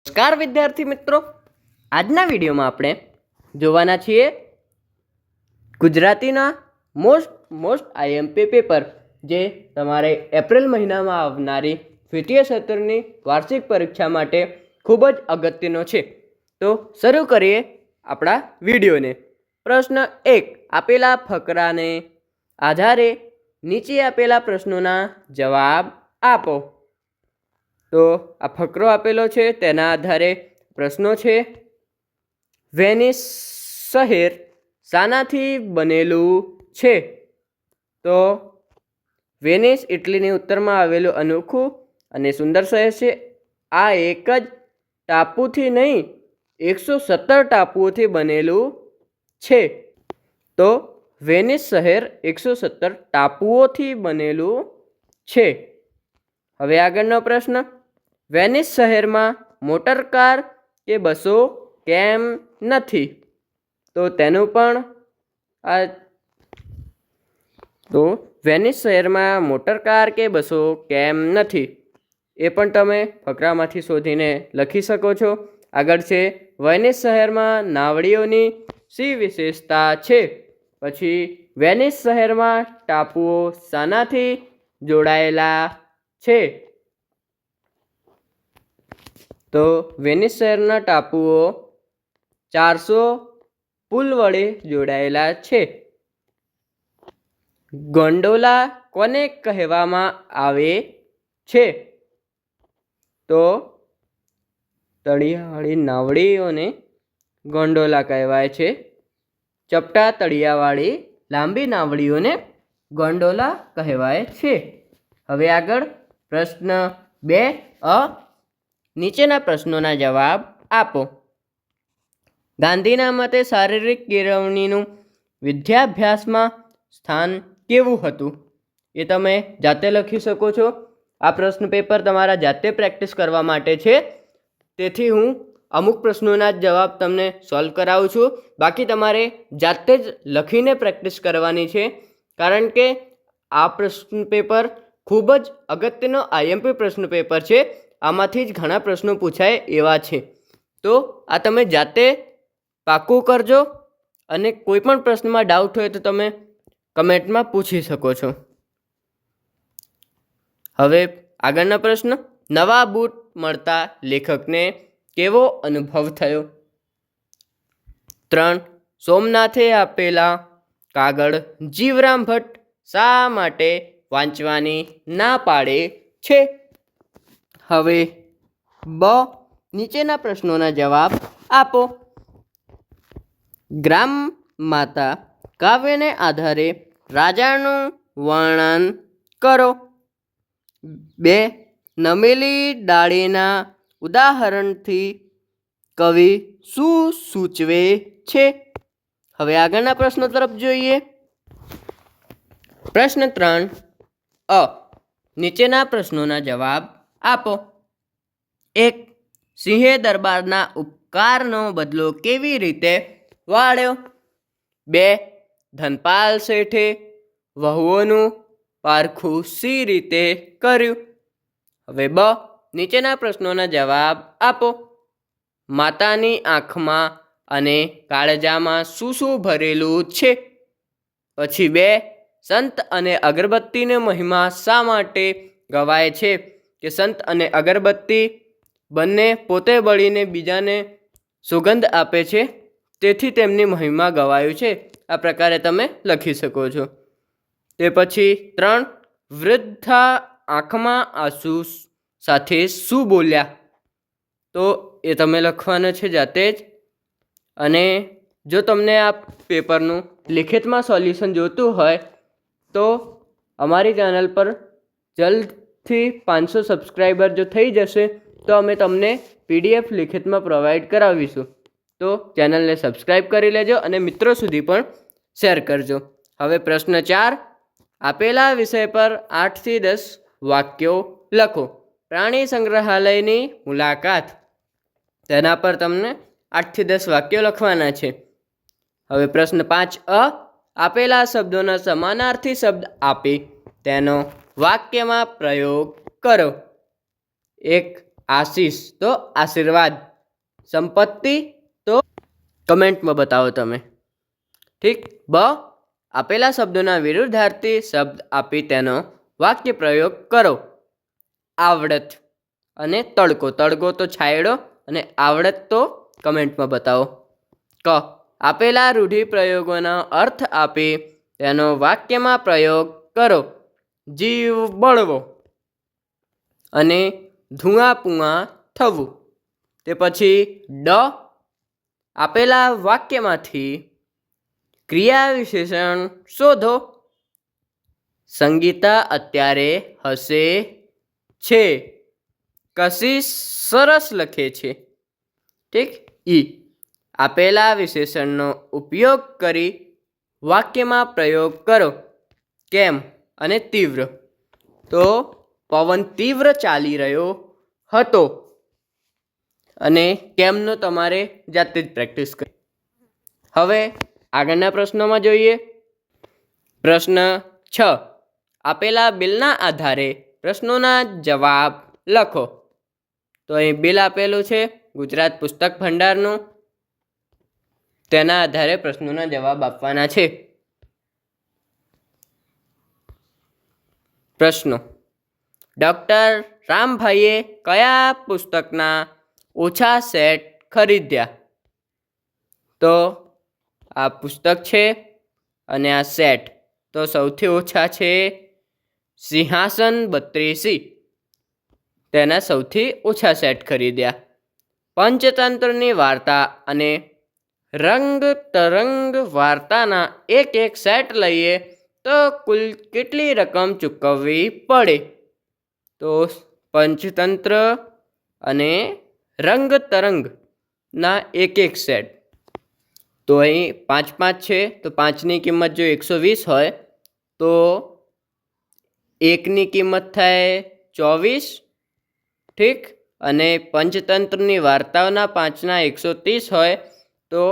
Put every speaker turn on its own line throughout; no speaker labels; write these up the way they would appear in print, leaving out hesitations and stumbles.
નમસ્કાર વિદ્યાર્થી મિત્રો, આજના વિડીયોમાં આપણે જોવાના છીએ ગુજરાતીના મોસ્ટ આઈએમપી પેપર જે તમારે એપ્રિલ મહિનામાં આવનારી દ્વિતીય સત્રની વાર્ષિક પરીક્ષા માટે ખૂબ જ અગત્યનો છે। તો શરૂ કરીએ આપણા વિડીયોને। પ્રશ્ન 1, આપેલા ફકરાને આધારે નીચે આપેલા પ્રશ્નોના જવાબ આપો। તો આ ફકરો આપેલો છે, તેના આધારે પ્રશ્નો છે। વેનિસ શહેર શાનાથી બનેલું છે? તો વેનિસ ઇટલીની ઉત્તરમાં આવેલું અનોખું અને સુંદર શહેર છે। આ એક જ ટાપુથી નહીં 117 ટાપુઓથી બનેલું છે। તો વેનિસ શહેર 117 ટાપુઓથી બનેલું છે। હવે આગળનો પ્રશ્ન, વેનિસ શહેરમાં મોટર કાર કે બસો કેમ નથી? તો તેનું પણ તો વેનિસ શહેરમાં મોટર કાર કે બસો કેમ નથી એ પણ તમે ફકરામાંથી શોધીને લખી શકો છો। આગળ છે, વેનિસ શહેરમાં નાવડીઓની શી વિશેષતા છે? પછી વેનિસ શહેરમાં ટાપુઓ શાનાથી જોડાયેલા છે? તો વેનિસ શહેરના ટાપુઓ 400 પુલ વડે જોડાયેલા છે। ગોંડોલા કોને કહેવામાં આવે છે? તો તળિયાવાળી નાવડીઓને ગોંડોલા કહેવાય છે। ચપટા તળિયાવાળી લાંબી નાવડીઓને ગોંડોલા કહેવાય છે। હવે આગળ પ્રશ્ન 2 નીચેના પ્રશ્નોના જવાબ આપો। ગાંધીના મતે શારીરિક કેળવણીનું વિદ્યાભ્યાસમાં સ્થાન કેવું હતું? એ તમે જાતે લખી શકો છો। આ પ્રશ્ન પેપર તમારા જાતે પ્રેક્ટિસ કરવા માટે છે, તેથી હું અમુક પ્રશ્નોના જવાબ તમને સોલ્વ કરાવું છું, બાકી તમારે જાતે જ લખીને પ્રેક્ટિસ કરવાની છે, કારણ કે આ પ્રશ્ન પેપર ખૂબ જ અગત્યનો આઈએમપી પ્રશ્ન પેપર છે। આમાંથી જ ઘણા પ્રશ્નો પૂછાય એવા છે। તો આ તમે જાતે પાકું કરજો, અને કોઈ પણ પ્રશ્નમાં ડાઉટ હોય તો તમે કમેન્ટમાં પૂછી શકો છો। હવે આગળના પ્રશ્ન, નવા બૂટ મળતા લેખકને કેવો અનુભવ થયો? 3, સોમનાથે આપેલા કાગળ જીવરામ ભટ્ટ શા માટે વાંચવાની ના પાડે છે? હવે નીચેના પ્રશ્નોના જવાબ આપો। ગ્રામ માતા કાવ્યને આધારે રાજાનું વર્ણન કરો। 2, નમેલી ડાળીના ઉદાહરણથી કવિ શું સૂચવે છે? હવે આગળના પ્રશ્નો તરફ જોઈએ। પ્રશ્ન 3 નીચેના પ્રશ્નોના જવાબ આપો। 1, સિંહે દરબારના ઉપકારનો બદલો કેવી રીતે વાળ્યો? 2, ધનપાલ શેઠે વહુઓનું પારખું શી રીતે કર્યું? હવે નીચેના પ્રશ્નોના જવાબ આપો। માતાની આંખમાં અને કાળજામાં શું ભરેલું છે? પછી 2, સંત અને અગરબત્તીનો મહિમા શા માટે ગવાય છે? કે સંત અને અગરબત્તી બંને પોતે બળીને બીજાને સુગંધ આપે છે, તેથી તેમની મહિમા ગવાયું છે। આ પ્રકારે તમે લખી શકો છો। તે પછી 3, વૃદ્ધા આંખમાં આંસુ સાથે શું બોલ્યા? તો એ તમે લખવાનું છે જાતે જ। અને જો તમને આ પેપરનું લિખિતમાં સોલ્યુશન જોતું હોય તો અમારી ચેનલ પર જલ્દથી 500 સબસ્ક્રાઈબર જો થઈ જશે તો અમે તમને PDF લિખિતમાં પ્રોવાઈડ કરાવીશું। તો ચેનલને સબસ્ક્રાઈબ કરી લેજો અને મિત્રો સુધી પણ શેર કરજો। હવે પ્રશ્ન 4, આપેલા વિષય પર 8 થી 10 વાક્યો લખો। પ્રાણી સંગ્રહાલયની મુલાકાત, તેના પર તમને 8 થી 10 વાક્યો લખવાના છે। હવે પ્રશ્ન 5 આપેલા શબ્દોના સમાનાર્થી શબ્દ આપી તેનો વાક્યમાં પ્રયોગ કરો। 1, આશીષ તો આશીર્વાદ, સંપત્તિ તો કમેન્ટમાં બતાવો તમે. ઠીક. બ, આપેલા શબ્દોના વિરુદ્ધાર્થી શબ્દ આપી તેનો વાક્ય પ્રયોગ કરો. આવડત અને તડકો. તડકો તો છાંયડો અને આવડત તો કમેન્ટમાં બતાવો. ક, આપેલા રૂઢિપ્રયોગોનો અર્થ આપી તેનો વાક્યમાં પ્રયોગ કરો. જીવ બળવો અને ધુઆ પુઆ થવું. તે પછી ડ, આપેલા વાક્યમાંથી ક્રિયા વિશેષણ શોધો. સંગીતા અત્યારે હસે છે. કશિશ સરસ લખે છે. ઠીક. ઈ, આપેલા વિશેષણનો ઉપયોગ કરી વાક્યમાં પ્રયોગ કરો. કેમ અને તીવ્ર. તો પવન તીવ્ર ચાલી રહ્યો હતો અને કેમનો તમારે જાતે જ પ્રેક્ટિસ કરી. હવે આગળના પ્રશ્નોમાં જોઈએ. પ્રશ્ન 6, આપેલા બિલના આધારે પ્રશ્નોના જવાબ લખો. તો અહીં બિલ આપેલું છે ગુજરાત પુસ્તક ભંડારનું. તેના આધારે પ્રશ્નોના જવાબ આપવાના છે. પ્રશ્નો: ડૉક્ટર રામભાઈએ કયા પુસ્તકના ઓછા સેટ ખરીદ્યા? તો આ પુસ્તક છે અને આ સેટ. તો સૌથી ઓછા છે સિંહાસન 32. તેના સૌથી ઓછા સેટ ખરીદ્યા. પંચતંત્રની વાર્તા અને રંગ તરંગ વાર્તાના એક એક સેટ લઈએ તો કુલ કેટલી રકમ ચૂકવવી પડે? તો પંચતંત્ર અને રંગ તરંગના એક એક સેટ. તો અહીં 5 છે. તો 5ની કિંમત જો 120 હોય તો એકની કિંમત થાય 24. ઠીક. અને પંચતંત્રની વાર્તાઓના 5ના 130 હોય તો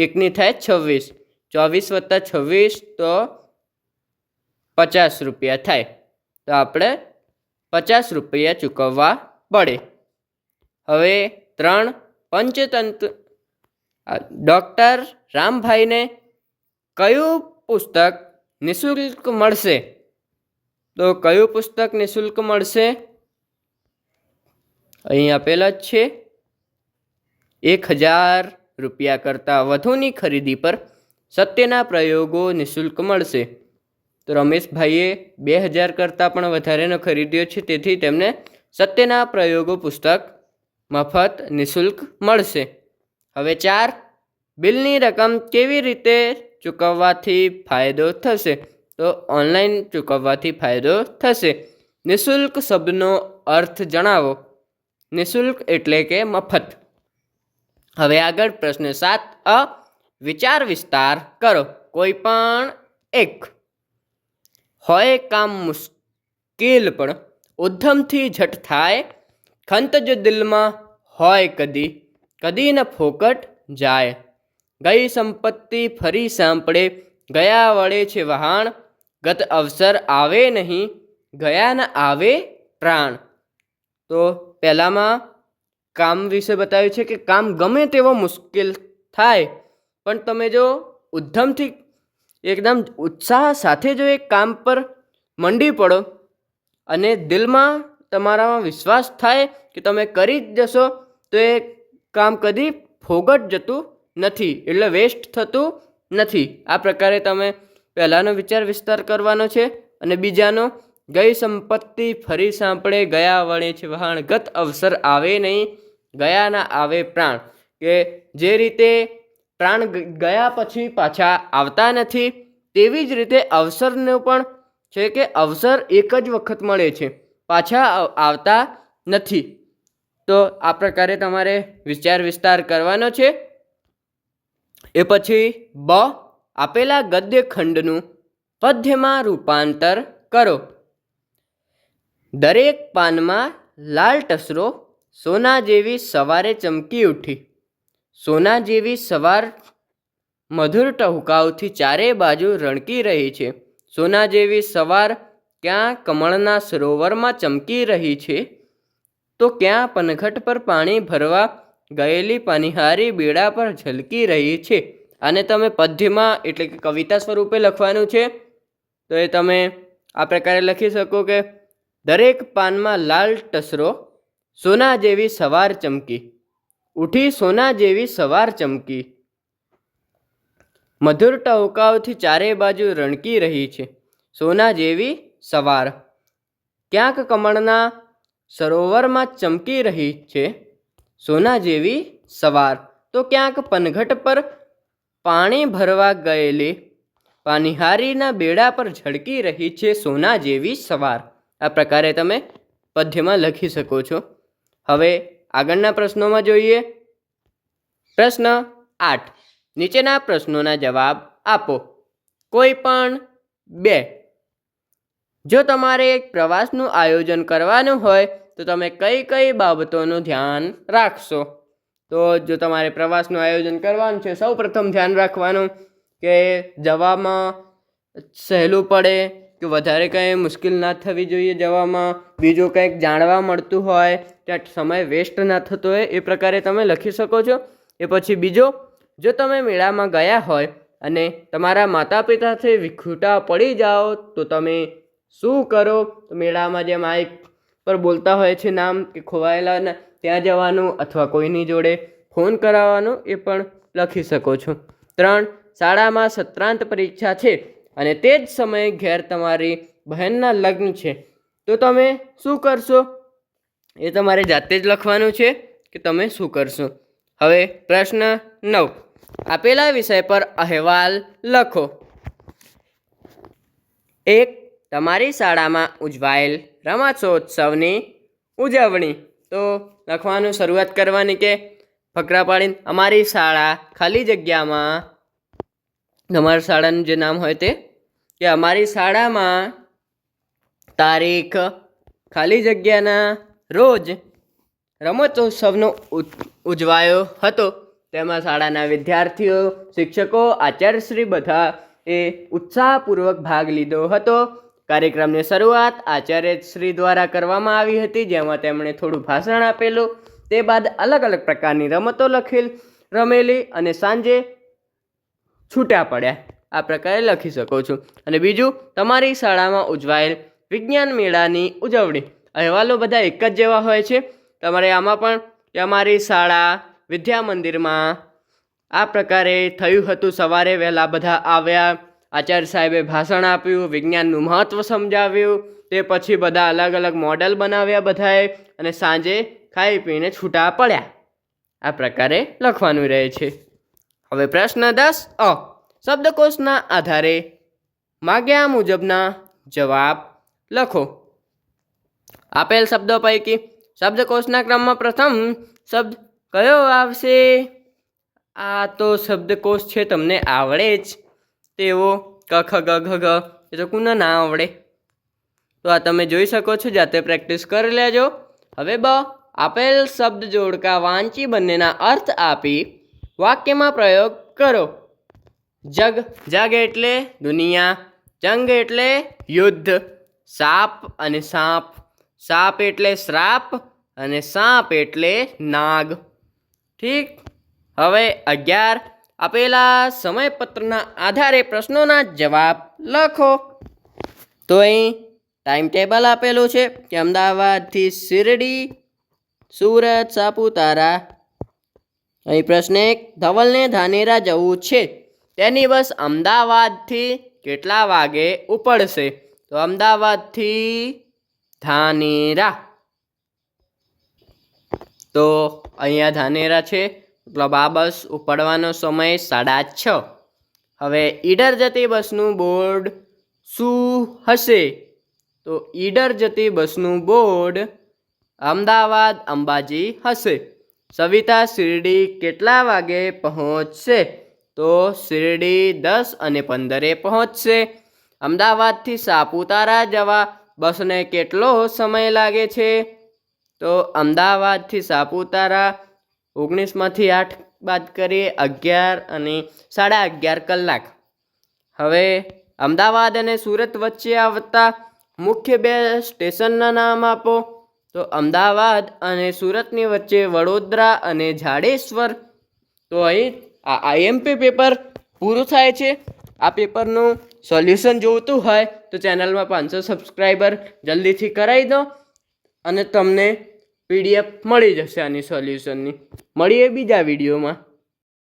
એકની થાય 26. 24 + 26 તો 50 રૂપિયા થાય. તો આપણે 50 રૂપિયા ચૂકવવા પડે. હવે 3, પંચતંત્ર ડૉક્ટર રામભાઈને કયું પુસ્તક નિઃશુલ્ક મળશે? તો કયું પુસ્તક નિઃશુલ્ક મળશે? અહીં આપેલા જ છે. 1000 રૂપિયા કરતાં વધુની ખરીદી પર સત્યના પ્રયોગો નિઃશુલ્ક મળશે. તો રમેશભાઈએ 2000 કરતાં પણ વધારેનો ખરીદ્યો છે, તેથી તેમને સત્યના પ્રયોગો પુસ્તક મફત નિઃશુલ્ક મળશે. હવે 4, બિલની રકમ કેવી રીતે ચૂકવવાથી ફાયદો થશે? તો ઓનલાઈન ચૂકવવાથી ફાયદો થશે. નિઃશુલ્ક શબ્દનો અર્થ જણાવો. નિઃશુલ્ક એટલે કે મફત. હવે આગળ પ્રશ્ન 7 અ, વિચાર વિસ્તાર કરો. કોઈ પણ એક હોય કામ મુશ્કેલ પણ ઉદ્યમથી ઝટ થાય. ખંત જો દિલમાં હોય કદી કદી ન ફોકટ જાય. ગઈ સંપત્તિ ફરી સાંપડે ગયા વળે છે વહાણ. ગત અવસર આવે નહીં ગયા ન આવે પ્રાણ. તો પહેલામાં કામ વિશે બતાવ્યું છે કે કામ ગમે તેવો મુશ્કેલ થાય પણ તમે જો ઉદ્યમથી એકદમ ઉત્સાહ સાથે જો એક કામ પર મંડી પડો અને દિલમાં તમારામાં વિશ્વાસ થાય કે તમે કરી જ જશો તો એ કામ કદી ફોગટ જતું નથી, એટલે વેસ્ટ થતું નથી. આ પ્રકારે તમે પહેલાંનો વિચાર વિસ્તાર કરવાનો છે. અને બીજાનો, ગઈ સંપત્તિ ફરી સાંપડે ગયા વળે છે વહાણ. ગત અવસર આવે નહીં ગયા ના આવે પ્રાણ. કે જે રીતે પ્રાણ ગયા પછી પાછા આવતા નથી, તેવી જ રીતે અવસરનો પણ છે કે અવસર એક જ વખત મળે છે, પાછા આવતા નથી. તો આ પ્રકારે તમારે વિચાર વિસ્તાર કરવાનો છે. એ પછી બ, આપેલા ગદ્ય ખંડનું પદ્યમાં રૂપાંતર કરો. દરેક પાનમાં લાલ ટસરો સોના જેવી સવારે ચમકી ઉઠી. સોના જેવી સવાર મધુર ટહુકાવથી ચારે બાજુ રણકી રહી છે. સોના જેવી સવાર ક્યાં કમળના સરોવરમાં ચમકી રહી છે. તો ક્યાં પનઘટ પર પાણી ભરવા ગયેલી પાનીહારી બેડા પર ઝલકી રહી છે? આને તમે પદ્યમાં એટલે કે કવિતા સ્વરૂપે લખવાનું છે. તો એ તમે આ પ્રકારે લખી શકો કે દરેક પાનમાં લાલ ટસરો, સોના જેવી સવાર ચમકી, ઉઠી સોના જેવી સવાર ચમકી, મધુર ટહુકાવથી ચારે બાજુ રણકી રહી છે, સોના જેવી સવાર. ક્યાંક કમળના સરોવરમાં ચમકી રહી છે, સોના જેવી સવાર. તો ક્યાંક પનઘટ પર પાણી ભરવા ગયેલી પાનીહારીના બેડા પર ઝળકી રહી છે, સોના જેવી સવાર. આ પ્રકારે તમે પદ્યમાં લખી શકો છો. હવે આગળના પ્રશ્નોમાં જોઈએ. પ્રશ્ન 8. નીચેના પ્રશ્નોના જવાબ આપો. કોઈ પણ 2. જો તમારે એક પ્રવાસનું આયોજન કરવાનું હોય તો તમે કઈ કઈ બાબતોનું ધ્યાન રાખશો? તો જો તમારે પ્રવાસનું આયોજન કરવાનું છે, સૌ પ્રથમ ધ્યાન રાખવાનું કે જવામાં સહેલું પડે, કે વધારે કંઈ મુશ્કેલ ના થવી જોઈએ જવામાં, બીજું કંઈક જાણવા મળતું હોય, ત્યાં સમય વેસ્ટ ના થતો હોય, એ પ્રકારે તમે લખી શકો છો. એ પછી બીજો, જો તમે મેળામાં ગયા હોય અને તમારા માતા પિતાથી વિખૂટા પડી જાઓ તો તમે શું કરો? તો મેળામાં જે માઇક પર બોલતા હોય છે નામ, કે ખોવાયેલા ત્યાં જવાનું અથવા કોઈની જોડે ફોન કરાવવાનો, એ પણ લખી શકો છો. 3. શાળામાં સત્રાંત પરીક્ષા છે અને તે જ સમયે ઘેર તમારી બહેનના લગ્ન છે, તો તમે શું કરશો? એ તમારે જાતે જ લખવાનું છે કે તમે શું કરશો. હવે પ્રશ્ન 9. આપેલા વિષય પર અહેવાલ લખો. 1. તમારી શાળામાં ઉજવાયેલ રમતોત્સવની ઉજવણી. તો લખવાનું શરૂઆત કરવાની કે ફકરા પાડીને અમારી શાળા ખાલી જગ્યામાં, તમારી શાળાનું જે નામ હોય તે, કે અમારી શાળામાં તારીખ ખાલી જગ્યાના રોજ રમતોત્સવનો ઉજવાયો હતો. તેમાં શાળાના વિદ્યાર્થીઓ, શિક્ષકો, આચાર્યશ્રી બધા એ ઉત્સાહપૂર્વક ભાગ લીધો હતો. કાર્યક્રમની શરૂઆત આચાર્યશ્રી દ્વારા કરવામાં આવી હતી, જેમાં તેમણે થોડું ભાષણ આપેલું. તે બાદ અલગ અલગ પ્રકારની રમતો રમેલી અને સાંજે છૂટા પડ્યા. આ પ્રકારે લખી શકો છો. અને બીજું, તમારી શાળામાં ઉજવાયેલ વિજ્ઞાન મેળાની ઉજવણી. અહેવાલો બધા એક જ જેવા હોય છે. તમારે આમાં પણ કે અમારી શાળા વિદ્યા મંદિરમાં આ પ્રકારે થયું હતું. સવારે વહેલા બધા આવ્યા, આચાર્ય સાહેબે ભાષણ આપ્યું, વિજ્ઞાનનું મહત્ત્વ સમજાવ્યું. તે પછી બધા અલગ અલગ મોડેલ બનાવ્યા બધાએ, અને સાંજે ખાઈ પીને છૂટા પડ્યા. આ પ્રકારે લખવાનું રહે છે. હવે પ્રશ્ન 10. શબ્દકોશના આધારે માગ્યા મુજબના જવાબ લખો. આપેલ શબ્દો પૈકી શબ્દકોશના ક્રમમાં પ્રથમ શબ્દ કયો આવશે? આ તો શબ્દકોશ છે, તમને આવડે જ તેવો. ક ખ ગ ઘ ઘ એ તો કોને ના આવડે? તો આ તમે જોઈ શકો છો, જાતે પ્રેક્ટિસ કરી લેજો. હવે આપેલ શબ્દ જોડકા વાંચી બંનેના અર્થ આપી વાક્યમાં પ્રયોગ કરો. જગ, જગ એટલે દુનિયા. જંગ એટલે યુદ્ધ. સાપ અને સાપ. સાપ એટલે શ્રાપ અને સાપ એટલે નાગ. ઠીક. હવે 11. આપેલા સમયપત્રના આધારે પ્રશ્નોના જવાબ લખો. તો અહીં ટાઈમ ટેબલ આપેલું છે કે અમદાવાદથી શિરડી, સુરત, સાપુતારા. અહીં પ્રશ્ન 1. ધવલને ધાનેરા જવું છે, તેની બસ અમદાવાદથી કેટલા વાગે ઉપડશે? તો અમદાવાદથી ધાનેરા. તો અહીંયા ધાનેરા છે, મતલબ આ બસ ઉપડવાનો સમય 6:30. હવે ઈડર જતી બસનું બોર્ડ શું હશે? તો ઈડર જતી બસનું બોર્ડ અમદાવાદ અંબાજી હશે. સવિતા શિરડી કેટલા વાગે પહોંચશે? તો શિરડી 10:15 પહોંચશે. અમદાવાદથી સાપુતારા જવા બસને કેટલો સમય લાગે છે? તો અમદાવાદથી સાપુતારા 19માંથી 8 બાદ કરીએ 11 અને 11.5 કલાક. હવે અમદાવાદ અને સુરત વચ્ચે આવતા મુખ્ય 2 સ્ટેશનના નામ આપો. તો અમદાવાદ અને સુરતની વચ્ચે વડોદરા અને જાડેશ્વર. તો અહીં આ આઈએમપી પેપર પૂરું થાય છે. આ પેપરનું સોલ્યુશન જોઈતું હોય તો ચેનલમાં 500 સબસ્ક્રાઈબર જલ્દીથી કરાવી દો અને તમને પીડીએફ મળી જશે આની સોલ્યુશનની. મળીએ બીજા વિડીયોમાં.